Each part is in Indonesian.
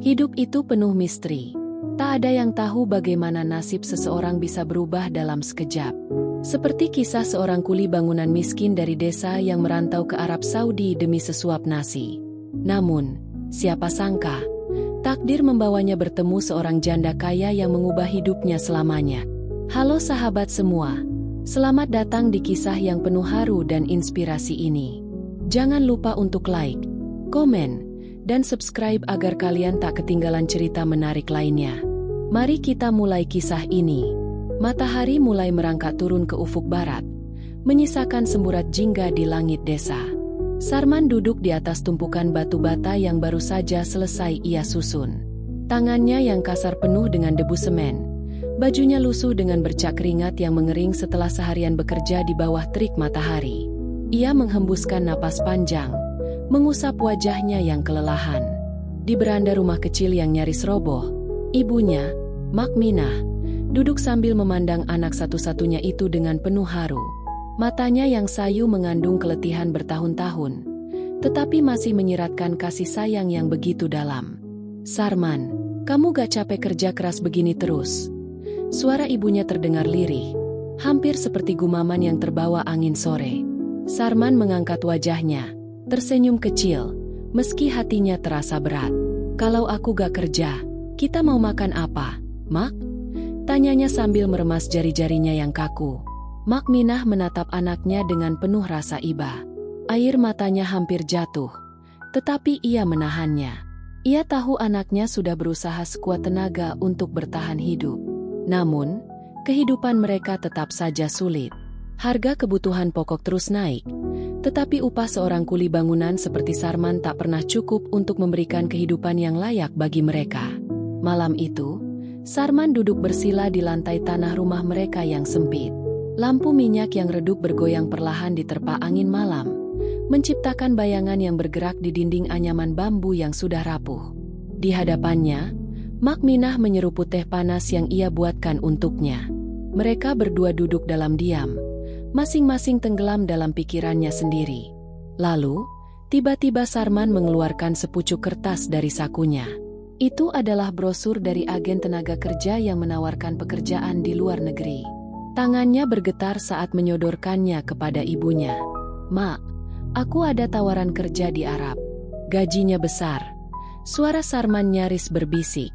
Hidup itu penuh misteri. Tak ada yang tahu bagaimana nasib seseorang bisa berubah dalam sekejap. Seperti kisah seorang kuli bangunan miskin dari desa yang merantau ke Arab Saudi demi sesuap nasi. Namun, siapa sangka, takdir membawanya bertemu seorang janda kaya yang mengubah hidupnya selamanya. Halo sahabat semua, selamat datang di kisah yang penuh haru dan inspirasi ini. Jangan lupa untuk like, komen, dan subscribe agar kalian tak ketinggalan cerita menarik lainnya. Mari kita mulai kisah ini. Matahari mulai merangkak turun ke ufuk barat, menyisakan semburat jingga di langit desa. Sarman duduk di atas tumpukan batu bata yang baru saja selesai ia susun. Tangannya yang kasar penuh dengan debu semen. Bajunya lusuh dengan bercak keringat yang mengering setelah seharian bekerja di bawah terik matahari. Ia menghembuskan napas panjang, mengusap wajahnya yang kelelahan. Di beranda rumah kecil yang nyaris roboh, ibunya, Mak Minah, duduk sambil memandang anak satu-satunya itu dengan penuh haru. Matanya yang sayu mengandung keletihan bertahun-tahun, tetapi masih menyiratkan kasih sayang yang begitu dalam. "Sarman, kamu gak capek kerja keras begini terus?" Suara ibunya terdengar lirih, hampir seperti gumaman yang terbawa angin sore. Sarman mengangkat wajahnya, tersenyum kecil, meski hatinya terasa berat. "Kalau aku gak kerja, kita mau makan apa, Mak?" Tanyanya sambil meremas jari-jarinya yang kaku. Mak Minah menatap anaknya dengan penuh rasa iba. Air matanya hampir jatuh, tetapi ia menahannya. Ia tahu anaknya sudah berusaha sekuat tenaga untuk bertahan hidup. Namun, kehidupan mereka tetap saja sulit. Harga kebutuhan pokok terus naik, tetapi upah seorang kuli bangunan seperti Sarman tak pernah cukup untuk memberikan kehidupan yang layak bagi mereka. Malam itu, Sarman duduk bersila di lantai tanah rumah mereka yang sempit. Lampu minyak yang redup bergoyang perlahan diterpa angin malam, menciptakan bayangan yang bergerak di dinding anyaman bambu yang sudah rapuh. Di hadapannya, Mak Minah menyeruput teh panas yang ia buatkan untuknya. Mereka berdua duduk dalam diam, masing-masing tenggelam dalam pikirannya sendiri. Lalu, tiba-tiba Sarman mengeluarkan sepucuk kertas dari sakunya. Itu adalah brosur dari agen tenaga kerja yang menawarkan pekerjaan di luar negeri. Tangannya bergetar saat menyodorkannya kepada ibunya. "Mak, aku ada tawaran kerja di Arab. Gajinya besar." Suara Sarman nyaris berbisik.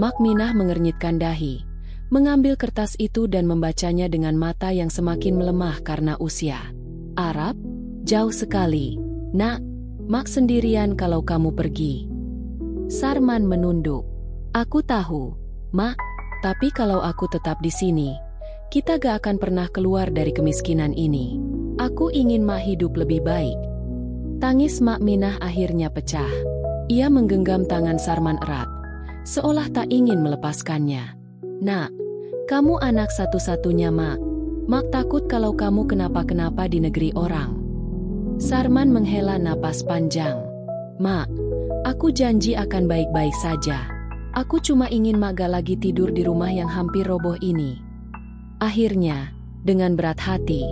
Mak Minah mengernyitkan dahi, mengambil kertas itu dan membacanya dengan mata yang semakin melemah karena usia. "Arab? Jauh sekali, Nak. Mak sendirian kalau kamu pergi." Sarman menunduk. "Aku tahu, Mak, tapi kalau aku tetap di sini, kita gak akan pernah keluar dari kemiskinan ini. Aku ingin Mak hidup lebih baik." Tangis Mak Minah akhirnya pecah. Ia menggenggam tangan Sarman erat, seolah tak ingin melepaskannya. "Nak, kamu anak satu-satunya Mak. Mak takut kalau kamu kenapa-kenapa di negeri orang." Sarman menghela napas panjang. "Mak, aku janji akan baik-baik saja. Aku cuma ingin Mak gak lagi tidur di rumah yang hampir roboh ini." Akhirnya, dengan berat hati,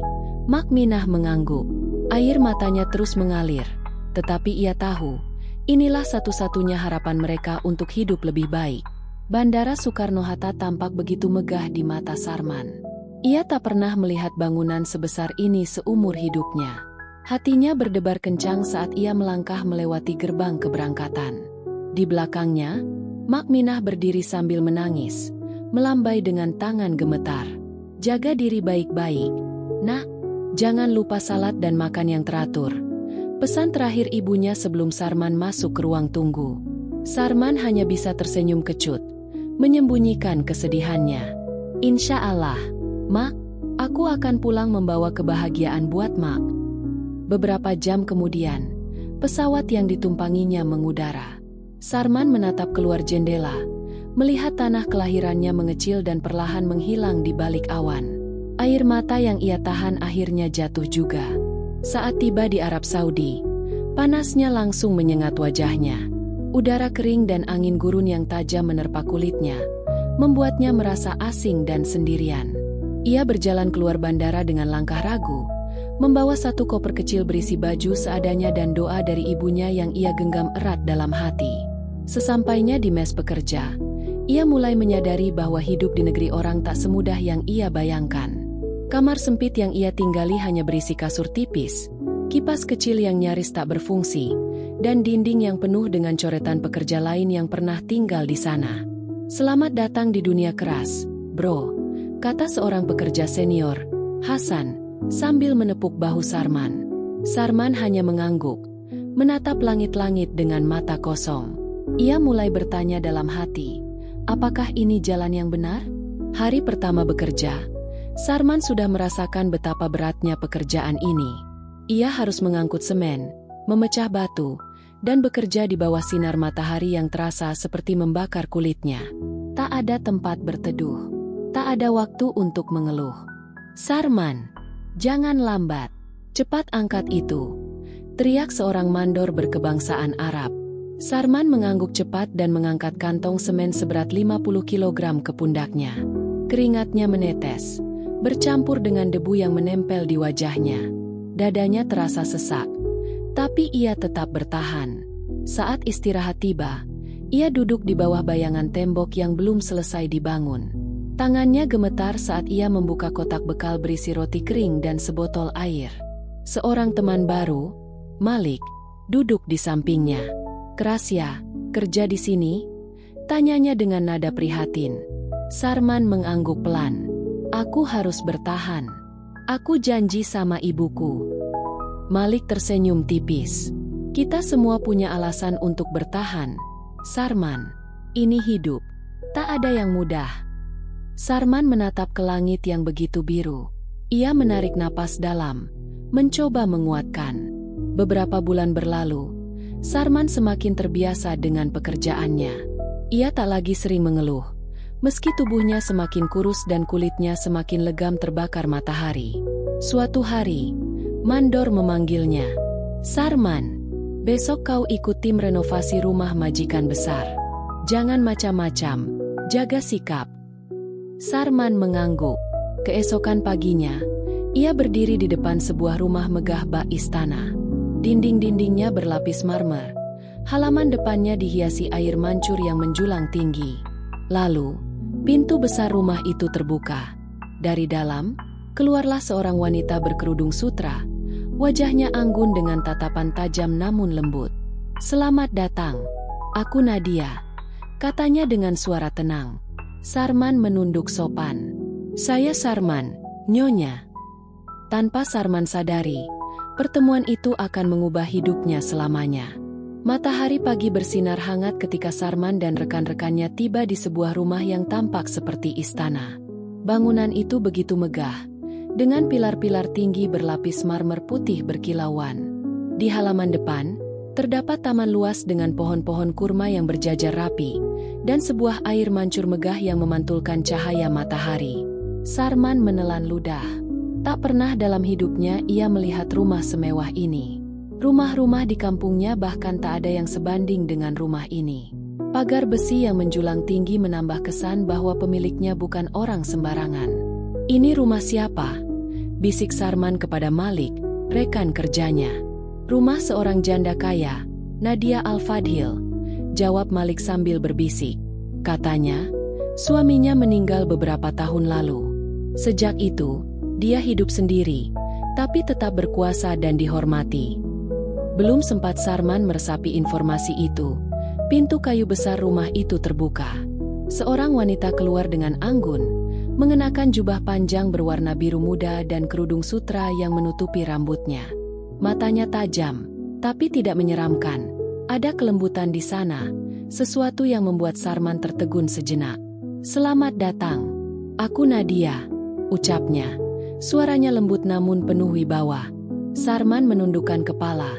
Mak Minah mengangguk. Air matanya terus mengalir, tetapi ia tahu, inilah satu-satunya harapan mereka untuk hidup lebih baik. Bandara Soekarno-Hatta tampak begitu megah di mata Sarman. Ia tak pernah melihat bangunan sebesar ini seumur hidupnya. Hatinya berdebar kencang saat ia melangkah melewati gerbang keberangkatan. Di belakangnya, Mak Minah berdiri sambil menangis, melambai dengan tangan gemetar. "Jaga diri baik-baik, Nak. Jangan lupa salat dan makan yang teratur." Pesan terakhir ibunya sebelum Sarman masuk ke ruang tunggu. Sarman hanya bisa tersenyum kecut, menyembunyikan kesedihannya. "Insya Allah, Mak, aku akan pulang membawa kebahagiaan buat Mak." Beberapa jam kemudian, pesawat yang ditumpanginya mengudara. Sarman menatap keluar jendela, melihat tanah kelahirannya mengecil dan perlahan menghilang di balik awan. Air mata yang ia tahan akhirnya jatuh juga. Saat tiba di Arab Saudi, panasnya langsung menyengat wajahnya. Udara kering dan angin gurun yang tajam menerpa kulitnya, membuatnya merasa asing dan sendirian. Ia berjalan keluar bandara dengan langkah ragu, membawa satu koper kecil berisi baju seadanya dan doa dari ibunya yang ia genggam erat dalam hati. Sesampainya di mes pekerja, ia mulai menyadari bahwa hidup di negeri orang tak semudah yang ia bayangkan. Kamar sempit yang ia tinggali hanya berisi kasur tipis, kipas kecil yang nyaris tak berfungsi, dan dinding yang penuh dengan coretan pekerja lain yang pernah tinggal di sana. "Selamat datang di dunia keras, bro," kata seorang pekerja senior, Hasan, sambil menepuk bahu Sarman. Sarman hanya mengangguk, menatap langit-langit dengan mata kosong. Ia mulai bertanya dalam hati, apakah ini jalan yang benar? Hari pertama bekerja, Sarman sudah merasakan betapa beratnya pekerjaan ini. Ia harus mengangkut semen, memecah batu, dan bekerja di bawah sinar matahari yang terasa seperti membakar kulitnya. Tak ada tempat berteduh. Tak ada waktu untuk mengeluh. "Sarman, jangan lambat. Cepat angkat itu," teriak seorang mandor berkebangsaan Arab. Sarman mengangguk cepat dan mengangkat kantong semen seberat 50 kilogram ke pundaknya. Keringatnya menetes, bercampur dengan debu yang menempel di wajahnya. Dadanya terasa sesak, tapi ia tetap bertahan. Saat istirahat tiba, ia duduk di bawah bayangan tembok yang belum selesai dibangun. Tangannya gemetar saat ia membuka kotak bekal berisi roti kering dan sebotol air. Seorang teman baru, Malik, duduk di sampingnya. "Keras ya, kerja di sini?" tanyanya dengan nada prihatin. Sarman mengangguk pelan. "Aku harus bertahan. Aku janji sama ibuku." Malik tersenyum tipis. "Kita semua punya alasan untuk bertahan, Sarman. Ini hidup. Tak ada yang mudah." Sarman menatap ke langit yang begitu biru. Ia menarik napas dalam, mencoba menguatkan. Beberapa bulan berlalu, Sarman semakin terbiasa dengan pekerjaannya. Ia tak lagi sering mengeluh, meski tubuhnya semakin kurus dan kulitnya semakin legam terbakar matahari. Suatu hari, mandor memanggilnya. "Sarman, besok kau ikut tim renovasi rumah majikan besar. Jangan macam-macam, jaga sikap." Sarman mengangguk. Keesokan paginya, ia berdiri di depan sebuah rumah megah bak istana. Dinding-dindingnya berlapis marmer. Halaman depannya dihiasi air mancur yang menjulang tinggi. Lalu, pintu besar rumah itu terbuka. Dari dalam, keluarlah seorang wanita berkerudung sutra. Wajahnya anggun dengan tatapan tajam namun lembut. "Selamat datang. Aku Nadia," katanya dengan suara tenang. Sarman menunduk sopan. "Saya Sarman, Nyonya." Tanpa Sarman sadari, pertemuan itu akan mengubah hidupnya selamanya. Matahari pagi bersinar hangat ketika Sarman dan rekan-rekannya tiba di sebuah rumah yang tampak seperti istana. Bangunan itu begitu megah, dengan pilar-pilar tinggi berlapis marmer putih berkilauan. Di halaman depan, terdapat taman luas dengan pohon-pohon kurma yang berjajar rapi, dan sebuah air mancur megah yang memantulkan cahaya matahari. Sarman menelan ludah. Tak pernah dalam hidupnya ia melihat rumah semewah ini. Rumah-rumah di kampungnya bahkan tak ada yang sebanding dengan rumah ini. Pagar besi yang menjulang tinggi menambah kesan bahwa pemiliknya bukan orang sembarangan. "Ini rumah siapa?" bisik Sarman kepada Malik, rekan kerjanya. "Rumah seorang janda kaya, Nadia Al-Fadhil," jawab Malik sambil berbisik. Katanya, suaminya meninggal beberapa tahun lalu. Sejak itu, dia hidup sendiri, tapi tetap berkuasa dan dihormati. Belum sempat Sarman meresapi informasi itu, pintu kayu besar rumah itu terbuka. Seorang wanita keluar dengan anggun, mengenakan jubah panjang berwarna biru muda dan kerudung sutra yang menutupi rambutnya. Matanya tajam, tapi tidak menyeramkan. Ada kelembutan di sana, sesuatu yang membuat Sarman tertegun sejenak. "Selamat datang. Aku Nadia," ucapnya. Suaranya lembut namun penuh wibawa. Sarman menundukkan kepala,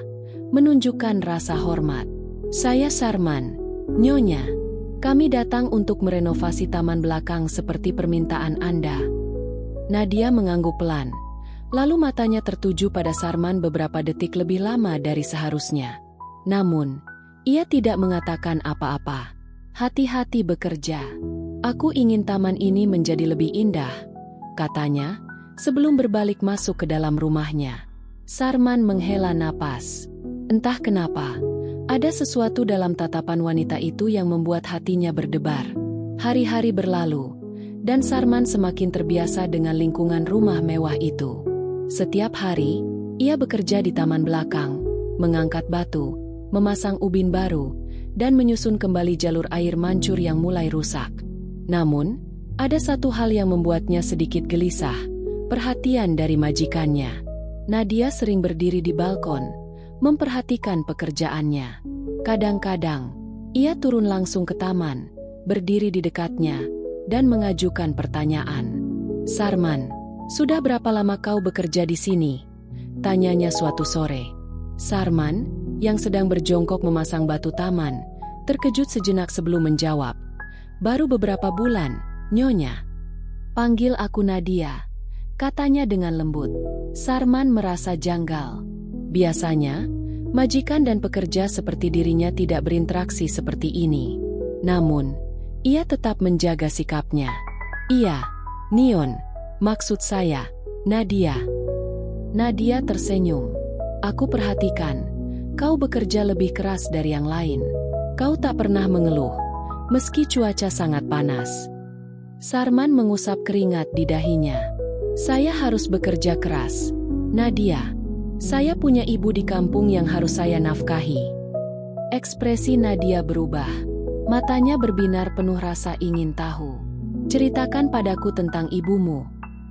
menunjukkan rasa hormat. "Saya Sarman, Nyonya. Kami datang untuk merenovasi taman belakang seperti permintaan Anda." Nadia mengangguk pelan, lalu matanya tertuju pada Sarman beberapa detik lebih lama dari seharusnya. Namun, ia tidak mengatakan apa-apa. "Hati-hati bekerja. Aku ingin taman ini menjadi lebih indah," katanya, sebelum berbalik masuk ke dalam rumahnya. Sarman menghela napas. Entah kenapa, Ada sesuatu dalam tatapan wanita itu yang membuat hatinya berdebar. Hari-hari berlalu, dan Sarman semakin terbiasa dengan lingkungan rumah mewah itu. Setiap hari, ia bekerja di taman belakang, mengangkat batu, memasang ubin baru, dan menyusun kembali jalur air mancur yang mulai rusak. Namun, ada satu hal yang membuatnya sedikit gelisah, perhatian dari majikannya. Nadia sering berdiri di balkon, memperhatikan pekerjaannya. Kadang-kadang, ia turun langsung ke taman, berdiri di dekatnya, dan mengajukan pertanyaan. "Sarman, sudah berapa lama kau bekerja di sini?" tanyanya suatu sore. Sarman, yang sedang berjongkok memasang batu taman, terkejut sejenak sebelum menjawab. "Baru beberapa bulan, Nyonya." "Panggil aku Nadia," katanya dengan lembut. Sarman merasa janggal. Biasanya, majikan dan pekerja seperti dirinya tidak berinteraksi seperti ini. Namun, ia tetap menjaga sikapnya. "Iya, Nion, maksud saya, Nadia." Nadia tersenyum. "Aku perhatikan, kau bekerja lebih keras dari yang lain. Kau tak pernah mengeluh, meski cuaca sangat panas." Sarman mengusap keringat di dahinya. "Saya harus bekerja keras, Nadia. Saya punya ibu di kampung yang harus saya nafkahi." Ekspresi Nadia berubah. Matanya berbinar penuh rasa ingin tahu. "Ceritakan padaku tentang ibumu,"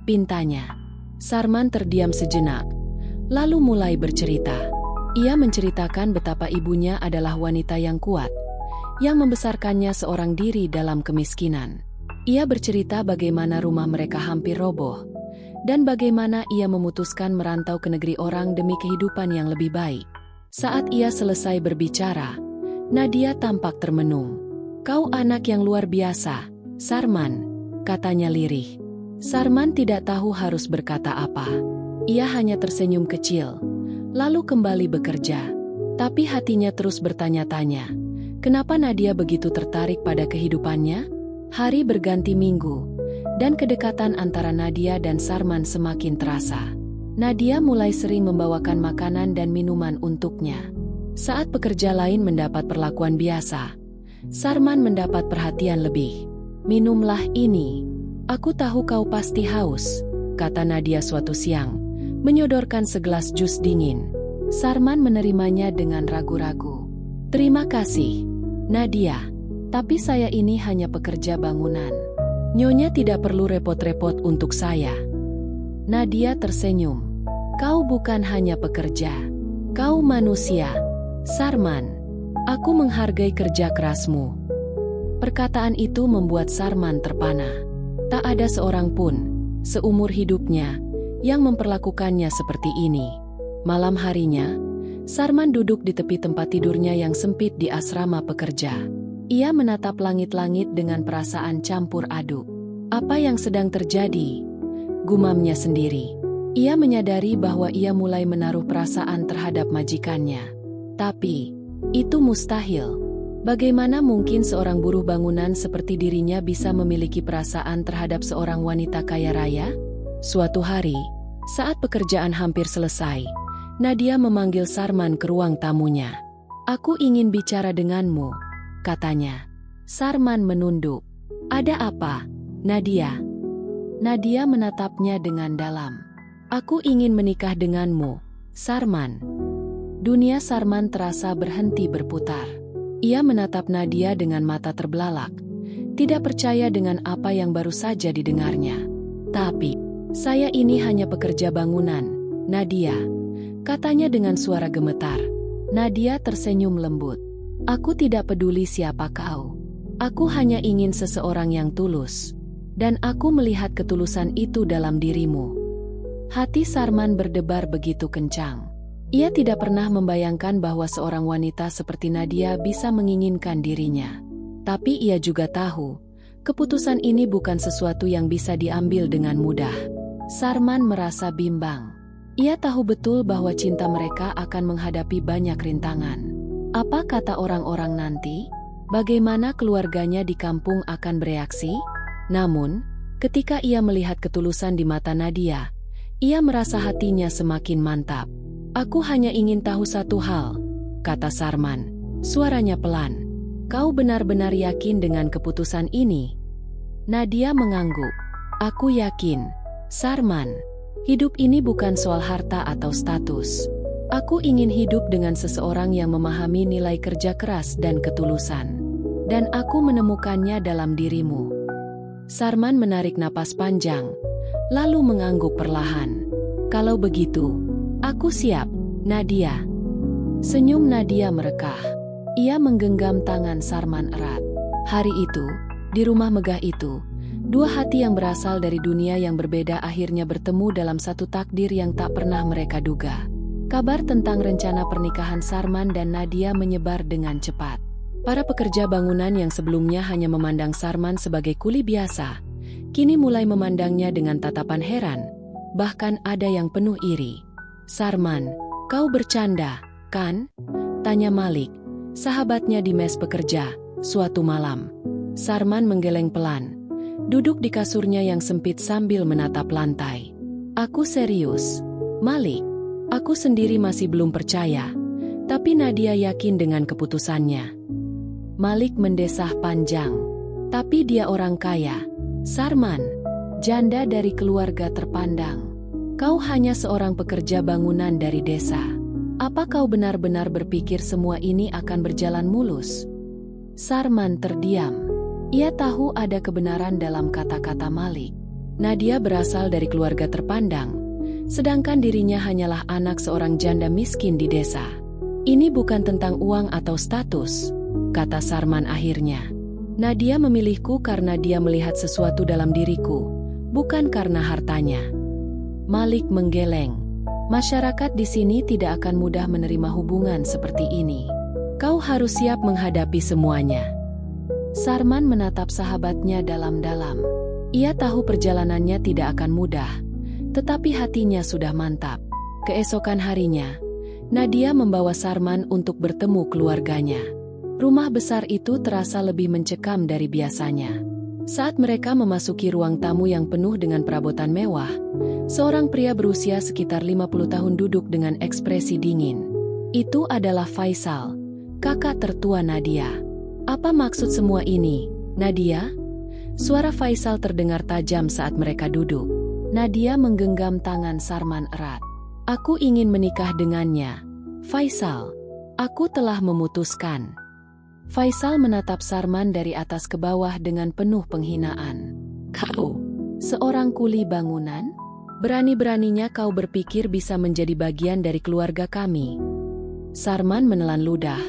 pintanya. Sarman terdiam sejenak, lalu mulai bercerita. Ia menceritakan betapa ibunya adalah wanita yang kuat, yang membesarkannya seorang diri dalam kemiskinan. Ia bercerita bagaimana rumah mereka hampir roboh, dan bagaimana ia memutuskan merantau ke negeri orang demi kehidupan yang lebih baik. Saat ia selesai berbicara, Nadia tampak termenung. "Kau anak yang luar biasa, Sarman," katanya lirih. Sarman tidak tahu harus berkata apa. Ia hanya tersenyum kecil, lalu kembali bekerja. Tapi hatinya terus bertanya-tanya, kenapa Nadia begitu tertarik pada kehidupannya? Hari berganti minggu, dan kedekatan antara Nadia dan Sarman semakin terasa. Nadia mulai sering membawakan makanan dan minuman untuknya. Saat pekerja lain mendapat perlakuan biasa, Sarman mendapat perhatian lebih. "Minumlah ini. Aku tahu kau pasti haus," kata Nadia suatu siang, menyodorkan segelas jus dingin. Sarman menerimanya dengan ragu-ragu. "Terima kasih, Nadia. Tapi saya ini hanya pekerja bangunan. Nyonya tidak perlu repot-repot untuk saya." Nadia tersenyum. "Kau bukan hanya pekerja. Kau manusia, Sarman. Aku menghargai kerja kerasmu." Perkataan itu membuat Sarman terpana. Tak ada seorang pun, seumur hidupnya, yang memperlakukannya seperti ini. Malam harinya, Sarman duduk di tepi tempat tidurnya yang sempit di asrama pekerja. Ia menatap langit-langit dengan perasaan campur aduk. Apa yang sedang terjadi? Gumamnya sendiri. Ia menyadari bahwa ia mulai menaruh perasaan terhadap majikannya. Tapi, itu mustahil. Bagaimana mungkin seorang buruh bangunan seperti dirinya bisa memiliki perasaan terhadap seorang wanita kaya raya? Suatu hari, saat pekerjaan hampir selesai, Nadia memanggil Sarman ke ruang tamunya. "Aku ingin bicara denganmu," katanya. Sarman menunduk. "Ada apa, Nadia?" Nadia menatapnya dengan dalam. "Aku ingin menikah denganmu, Sarman." Dunia Sarman terasa berhenti berputar. Ia menatap Nadia dengan mata terbelalak, tidak percaya dengan apa yang baru saja didengarnya. "Tapi, saya ini hanya pekerja bangunan, Nadia," katanya dengan suara gemetar. Nadia tersenyum lembut. "Aku tidak peduli siapa kau. Aku hanya ingin seseorang yang tulus. Dan aku melihat ketulusan itu dalam dirimu." Hati Sarman berdebar begitu kencang. Ia tidak pernah membayangkan bahwa seorang wanita seperti Nadia bisa menginginkan dirinya. Tapi ia juga tahu, keputusan ini bukan sesuatu yang bisa diambil dengan mudah. Sarman merasa bimbang. Ia tahu betul bahwa cinta mereka akan menghadapi banyak rintangan. Apa kata orang-orang nanti? Bagaimana keluarganya di kampung akan bereaksi? Namun, ketika ia melihat ketulusan di mata Nadia, ia merasa hatinya semakin mantap. "Aku hanya ingin tahu satu hal," kata Sarman. Suaranya pelan. Kau benar-benar yakin dengan keputusan ini? Nadia mengangguk. Aku yakin, Sarman. Hidup ini bukan soal harta atau status. Aku ingin hidup dengan seseorang yang memahami nilai kerja keras dan ketulusan. Dan aku menemukannya dalam dirimu. Sarman menarik napas panjang, lalu mengangguk perlahan. Kalau begitu, aku siap, Nadia. Senyum Nadia merekah. Ia menggenggam tangan Sarman erat. Hari itu, di rumah megah itu, dua hati yang berasal dari dunia yang berbeda akhirnya bertemu dalam satu takdir yang tak pernah mereka duga. Kabar tentang rencana pernikahan Sarman dan Nadia menyebar dengan cepat. Para pekerja bangunan yang sebelumnya hanya memandang Sarman sebagai kuli biasa, kini mulai memandangnya dengan tatapan heran, bahkan ada yang penuh iri. Sarman, kau bercanda, kan? Tanya Malik, sahabatnya di mes pekerja, suatu malam. Sarman menggeleng pelan, duduk di kasurnya yang sempit sambil menatap lantai. Aku serius, Malik. Aku sendiri masih belum percaya, tapi Nadia yakin dengan keputusannya. Malik mendesah panjang. Tapi dia orang kaya. Sarman, janda dari keluarga terpandang. Kau hanya seorang pekerja bangunan dari desa. Apa kau benar-benar berpikir semua ini akan berjalan mulus? Sarman terdiam. Ia tahu ada kebenaran dalam kata-kata Malik. Nadia berasal dari keluarga terpandang, sedangkan dirinya hanyalah anak seorang janda miskin di desa. Ini bukan tentang uang atau status, kata Sarman akhirnya. Nadia memilihku karena dia melihat sesuatu dalam diriku, bukan karena hartanya. Malik menggeleng. Masyarakat di sini tidak akan mudah menerima hubungan seperti ini. Kau harus siap menghadapi semuanya. Sarman menatap sahabatnya dalam-dalam. Ia tahu perjalanannya tidak akan mudah, tetapi hatinya sudah mantap. Keesokan harinya, Nadia membawa Sarman untuk bertemu keluarganya. Rumah besar itu terasa lebih mencekam dari biasanya. Saat mereka memasuki ruang tamu yang penuh dengan perabotan mewah, seorang pria berusia sekitar 50 tahun duduk dengan ekspresi dingin. Itu adalah Faisal, kakak tertua Nadia. Apa maksud semua ini, Nadia? Suara Faisal terdengar tajam saat mereka duduk. Nadia menggenggam tangan Sarman erat. Aku ingin menikah dengannya. Faisal, aku telah memutuskan. Faisal menatap Sarman dari atas ke bawah dengan penuh penghinaan. Kau, seorang kuli bangunan? Berani-beraninya kau berpikir bisa menjadi bagian dari keluarga kami. Sarman menelan ludah,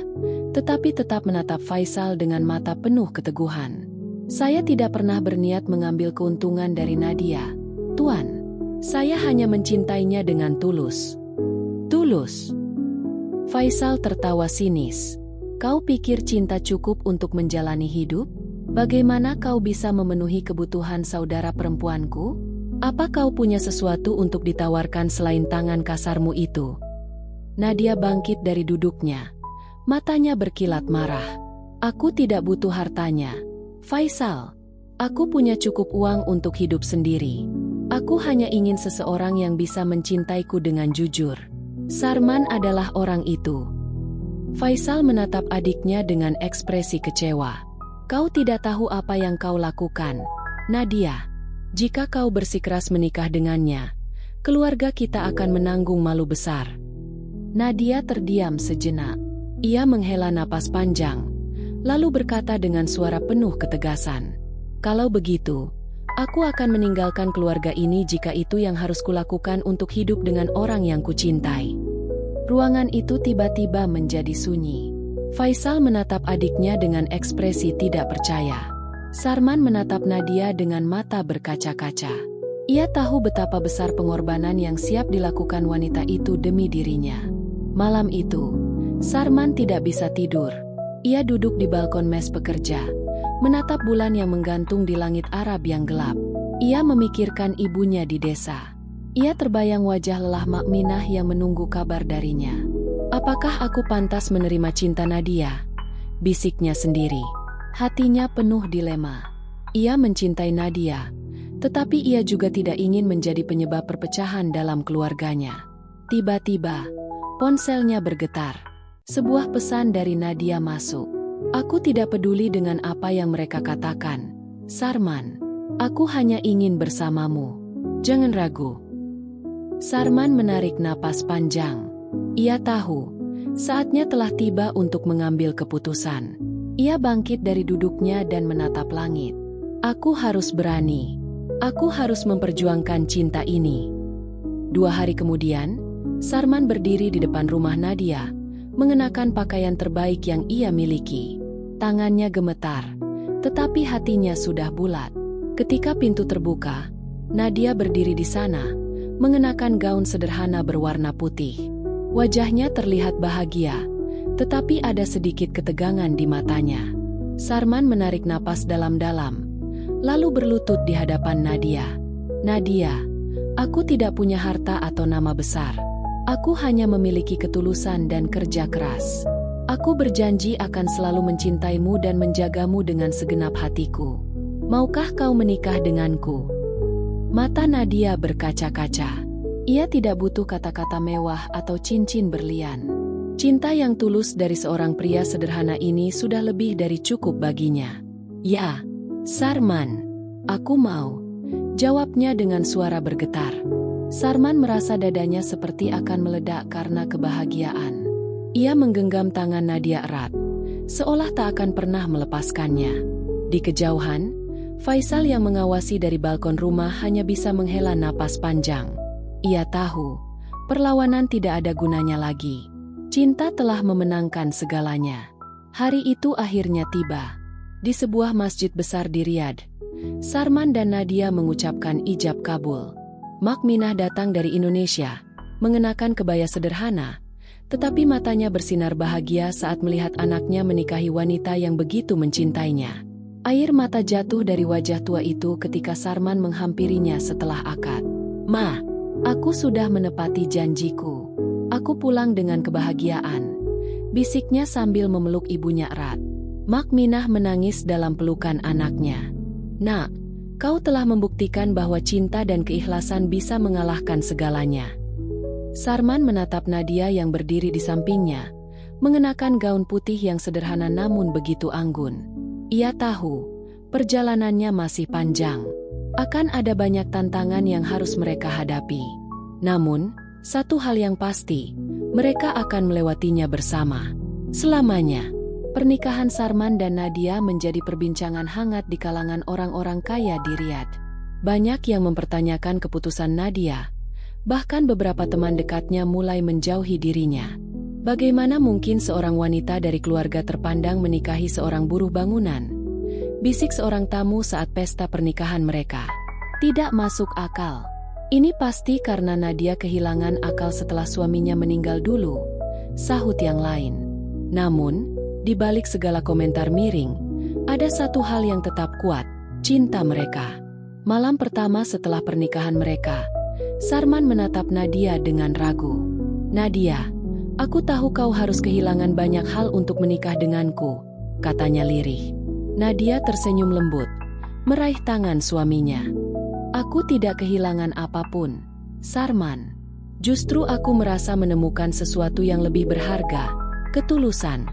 tetapi tetap menatap Faisal dengan mata penuh keteguhan. Saya tidak pernah berniat mengambil keuntungan dari Nadia, Tuan. Saya hanya mencintainya dengan tulus. Tulus? Faisal tertawa sinis. Kau pikir cinta cukup untuk menjalani hidup? Bagaimana kau bisa memenuhi kebutuhan saudara perempuanku? Apa kau punya sesuatu untuk ditawarkan selain tangan kasarmu itu? Nadia bangkit dari duduknya. Matanya berkilat marah. Aku tidak butuh hartanya. Faisal, aku punya cukup uang untuk hidup sendiri. Aku hanya ingin seseorang yang bisa mencintaiku dengan jujur. Sarman adalah orang itu. Faisal menatap adiknya dengan ekspresi kecewa. Kau tidak tahu apa yang kau lakukan, Nadia. Jika kau bersikeras menikah dengannya, keluarga kita akan menanggung malu besar. Nadia terdiam sejenak. Ia menghela napas panjang, lalu berkata dengan suara penuh ketegasan. Kalau begitu, aku akan meninggalkan keluarga ini jika itu yang harus kulakukan untuk hidup dengan orang yang kucintai. Ruangan itu tiba-tiba menjadi sunyi. Faisal menatap adiknya dengan ekspresi tidak percaya. Sarman menatap Nadia dengan mata berkaca-kaca. Ia tahu betapa besar pengorbanan yang siap dilakukan wanita itu demi dirinya. Malam itu, Sarman tidak bisa tidur. Ia duduk di balkon mes pekerja, menatap bulan yang menggantung di langit Arab yang gelap. Ia memikirkan ibunya di desa. Ia terbayang wajah lelah Makminah yang menunggu kabar darinya. Apakah aku pantas menerima cinta Nadia? Bisiknya sendiri. Hatinya penuh dilema. Ia mencintai Nadia, tetapi ia juga tidak ingin menjadi penyebab perpecahan dalam keluarganya. Tiba-tiba, ponselnya bergetar. Sebuah pesan dari Nadia masuk. Aku tidak peduli dengan apa yang mereka katakan. Sarman, aku hanya ingin bersamamu. Jangan ragu. Sarman menarik napas panjang. Ia tahu, saatnya telah tiba untuk mengambil keputusan. Ia bangkit dari duduknya dan menatap langit. Aku harus berani. Aku harus memperjuangkan cinta ini. 2 hari kemudian, Sarman berdiri di depan rumah Nadia, mengenakan pakaian terbaik yang ia miliki. Tangannya gemetar, tetapi hatinya sudah bulat. Ketika pintu terbuka, Nadia berdiri di sana, mengenakan gaun sederhana berwarna putih. Wajahnya terlihat bahagia, tetapi ada sedikit ketegangan di matanya. Sarman menarik napas dalam-dalam, lalu berlutut di hadapan Nadia. Nadia, aku tidak punya harta atau nama besar. Aku hanya memiliki ketulusan dan kerja keras. Aku berjanji akan selalu mencintaimu dan menjagamu dengan segenap hatiku. Maukah kau menikah denganku? Mata Nadia berkaca-kaca. Ia tidak butuh kata-kata mewah atau cincin berlian. Cinta yang tulus dari seorang pria sederhana ini sudah lebih dari cukup baginya. Ya, Sarman, aku mau. Jawabnya dengan suara bergetar. Sarman merasa dadanya seperti akan meledak karena kebahagiaan. Ia menggenggam tangan Nadia erat, seolah tak akan pernah melepaskannya. Di kejauhan, Faisal yang mengawasi dari balkon rumah hanya bisa menghela napas panjang. Ia tahu, perlawanan tidak ada gunanya lagi. Cinta telah memenangkan segalanya. Hari itu akhirnya tiba. Di sebuah masjid besar di Riyadh, Sarman dan Nadia mengucapkan ijab kabul. Makminah datang dari Indonesia, mengenakan kebaya sederhana, tetapi matanya bersinar bahagia saat melihat anaknya menikahi wanita yang begitu mencintainya. Air mata jatuh dari wajah tua itu ketika Sarman menghampirinya setelah akad. Ma, aku sudah menepati janjiku. Aku pulang dengan kebahagiaan, bisiknya sambil memeluk ibunya erat. Makminah menangis dalam pelukan anaknya. Nak, kau telah membuktikan bahwa cinta dan keikhlasan bisa mengalahkan segalanya. Sarman menatap Nadia yang berdiri di sampingnya, mengenakan gaun putih yang sederhana namun begitu anggun. Ia tahu, perjalanannya masih panjang. Akan ada banyak tantangan yang harus mereka hadapi. Namun, satu hal yang pasti, mereka akan melewatinya bersama. Selamanya. Pernikahan Sarman dan Nadia menjadi perbincangan hangat di kalangan orang-orang kaya di Riyadh. Banyak yang mempertanyakan keputusan Nadia, bahkan beberapa teman dekatnya mulai menjauhi dirinya. Bagaimana mungkin seorang wanita dari keluarga terpandang menikahi seorang buruh bangunan? Bisik seorang tamu saat pesta pernikahan mereka. Tidak masuk akal. Ini pasti karena Nadia kehilangan akal setelah suaminya meninggal dulu, sahut yang lain. Namun, di balik segala komentar miring, ada satu hal yang tetap kuat, cinta mereka. Malam pertama setelah pernikahan mereka, Sarman menatap Nadia dengan ragu. Nadia, aku tahu kau harus kehilangan banyak hal untuk menikah denganku, katanya lirih. Nadia tersenyum lembut, meraih tangan suaminya. Aku tidak kehilangan apapun, Sarman. Justru aku merasa menemukan sesuatu yang lebih berharga, ketulusan.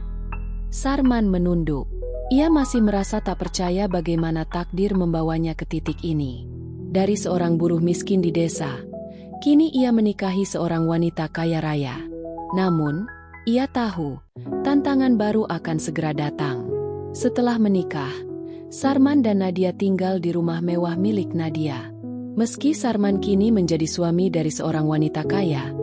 Sarman menunduk. Ia masih merasa tak percaya bagaimana takdir membawanya ke titik ini. Dari seorang buruh miskin di desa, kini ia menikahi seorang wanita kaya raya. Namun, ia tahu, tantangan baru akan segera datang. Setelah menikah, Sarman dan Nadia tinggal di rumah mewah milik Nadia. Meski Sarman kini menjadi suami dari seorang wanita kaya,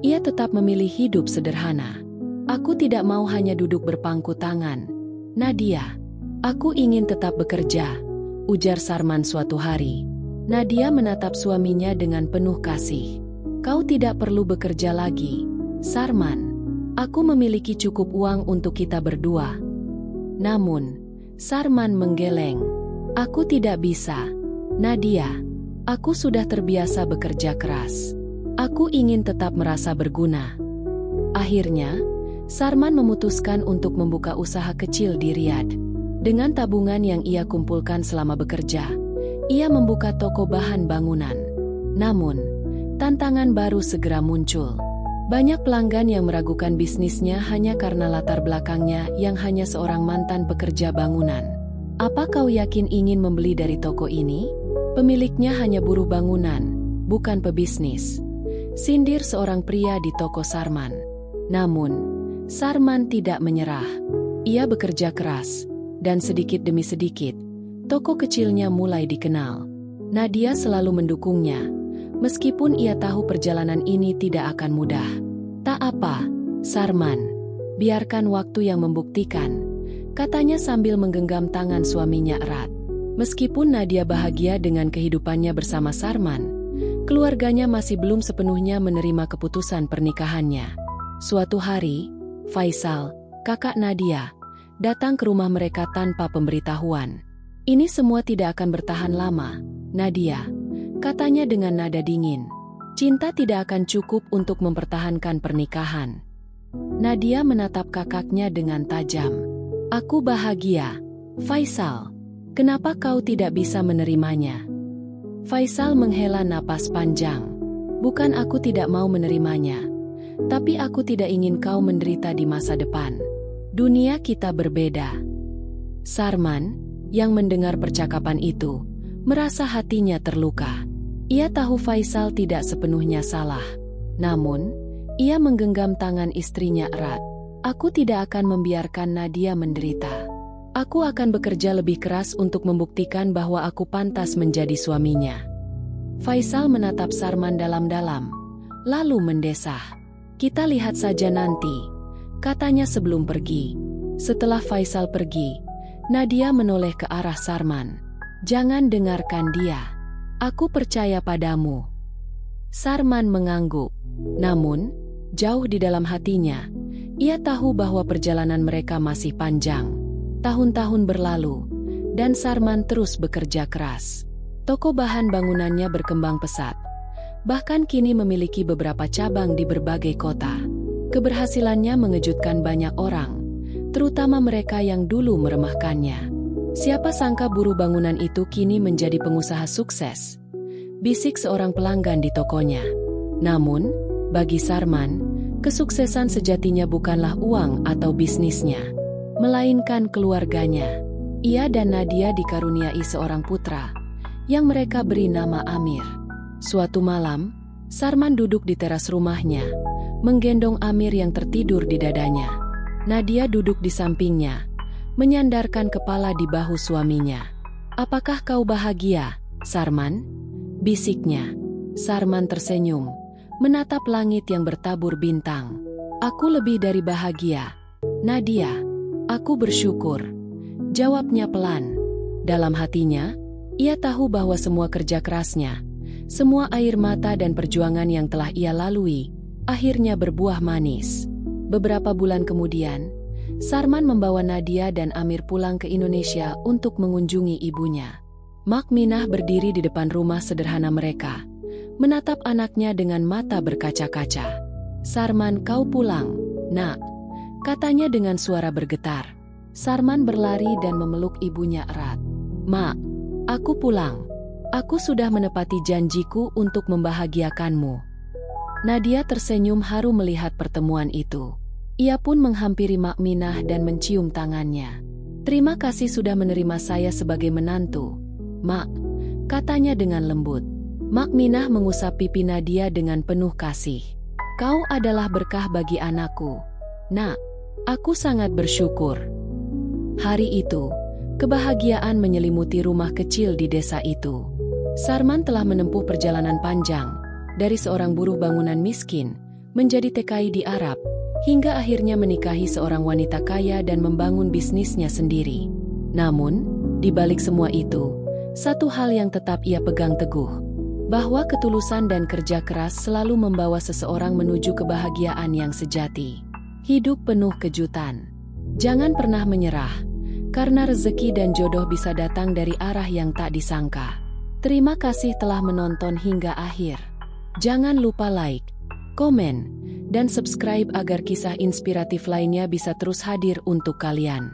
ia tetap memilih hidup sederhana. Aku tidak mau hanya duduk berpangku tangan. Nadia, aku ingin tetap bekerja, ujar Sarman suatu hari. Nadia menatap suaminya dengan penuh kasih. Kau tidak perlu bekerja lagi, Sarman. Aku memiliki cukup uang untuk kita berdua. Namun, Sarman menggeleng. Aku tidak bisa. Nadia, aku sudah terbiasa bekerja keras. Aku ingin tetap merasa berguna. Akhirnya, Sarman memutuskan untuk membuka usaha kecil di Riyadh. Dengan tabungan yang ia kumpulkan selama bekerja, ia membuka toko bahan bangunan. Namun, tantangan baru segera muncul. Banyak pelanggan yang meragukan bisnisnya hanya karena latar belakangnya yang hanya seorang mantan pekerja bangunan. Apa kau yakin ingin membeli dari toko ini? Pemiliknya hanya buruh bangunan, bukan pebisnis. Sindir seorang pria di toko Sarman. Namun, Sarman tidak menyerah. Ia bekerja keras, dan sedikit demi sedikit, toko kecilnya mulai dikenal. Nadia selalu mendukungnya, meskipun ia tahu perjalanan ini tidak akan mudah. Tak apa, Sarman. Biarkan waktu yang membuktikan, katanya sambil menggenggam tangan suaminya erat. Meskipun Nadia bahagia dengan kehidupannya bersama Sarman, keluarganya masih belum sepenuhnya menerima keputusan pernikahannya. Suatu hari, Faisal, kakak Nadia, datang ke rumah mereka tanpa pemberitahuan. Ini semua tidak akan bertahan lama, Nadia, katanya dengan nada dingin. Cinta tidak akan cukup untuk mempertahankan pernikahan. Nadia menatap kakaknya dengan tajam. Aku bahagia, Faisal. Kenapa kau tidak bisa menerimanya? Faisal menghela napas panjang. Bukan aku tidak mau menerimanya, tapi aku tidak ingin kau menderita di masa depan. Dunia kita berbeda. Sarman, yang mendengar percakapan itu, merasa hatinya terluka. Ia tahu Faisal tidak sepenuhnya salah. Namun, ia menggenggam tangan istrinya erat. Aku tidak akan membiarkan Nadia menderita. Aku akan bekerja lebih keras untuk membuktikan bahwa aku pantas menjadi suaminya. Faisal menatap Sarman dalam-dalam, lalu mendesah. Kita lihat saja nanti, katanya sebelum pergi. Setelah Faisal pergi, Nadia menoleh ke arah Sarman. Jangan dengarkan dia. Aku percaya padamu. Sarman mengangguk. Namun, jauh di dalam hatinya, ia tahu bahwa perjalanan mereka masih panjang. Tahun-tahun berlalu, dan Sarman terus bekerja keras. Toko bahan bangunannya berkembang pesat. Bahkan kini memiliki beberapa cabang di berbagai kota. Keberhasilannya mengejutkan banyak orang, terutama mereka yang dulu meremehkannya. Siapa sangka buruh bangunan itu kini menjadi pengusaha sukses, bisik seorang pelanggan di tokonya. Namun, bagi Sarman, kesuksesan sejatinya bukanlah uang atau bisnisnya, melainkan keluarganya. Ia dan Nadia dikaruniai seorang putra, yang mereka beri nama Amir. Suatu malam, Sarman duduk di teras rumahnya, menggendong Amir yang tertidur di dadanya. Nadia duduk di sampingnya, menyandarkan kepala di bahu suaminya. Apakah kau bahagia, Sarman? Bisiknya. Sarman tersenyum, menatap langit yang bertabur bintang. Aku lebih dari bahagia, Nadia. Aku bersyukur, jawabnya pelan. Dalam hatinya, ia tahu bahwa semua kerja kerasnya, semua air mata dan perjuangan yang telah ia lalui, akhirnya berbuah manis. Beberapa bulan kemudian, Sarman membawa Nadia dan Amir pulang ke Indonesia untuk mengunjungi ibunya. Makminah berdiri di depan rumah sederhana mereka, menatap anaknya dengan mata berkaca-kaca. Sarman, kau pulang, nak, katanya dengan suara bergetar. Sarman berlari dan memeluk ibunya erat. Mak, aku pulang. Aku sudah menepati janjiku untuk membahagiakanmu. Nadia tersenyum haru melihat pertemuan itu. Ia pun menghampiri Makminah dan mencium tangannya. Terima kasih sudah menerima saya sebagai menantu, Mak, katanya dengan lembut. Makminah mengusap pipi Nadia dengan penuh kasih. Kau adalah berkah bagi anakku, nak. Aku sangat bersyukur. Hari itu, kebahagiaan menyelimuti rumah kecil di desa itu. Sarman telah menempuh perjalanan panjang, dari seorang buruh bangunan miskin, menjadi TKI di Arab, hingga akhirnya menikahi seorang wanita kaya dan membangun bisnisnya sendiri. Namun, di balik semua itu, satu hal yang tetap ia pegang teguh, bahwa ketulusan dan kerja keras selalu membawa seseorang menuju kebahagiaan yang sejati. Hidup penuh kejutan. Jangan pernah menyerah, karena rezeki dan jodoh bisa datang dari arah yang tak disangka. Terima kasih telah menonton hingga akhir. Jangan lupa like, komen, dan subscribe agar kisah inspiratif lainnya bisa terus hadir untuk kalian.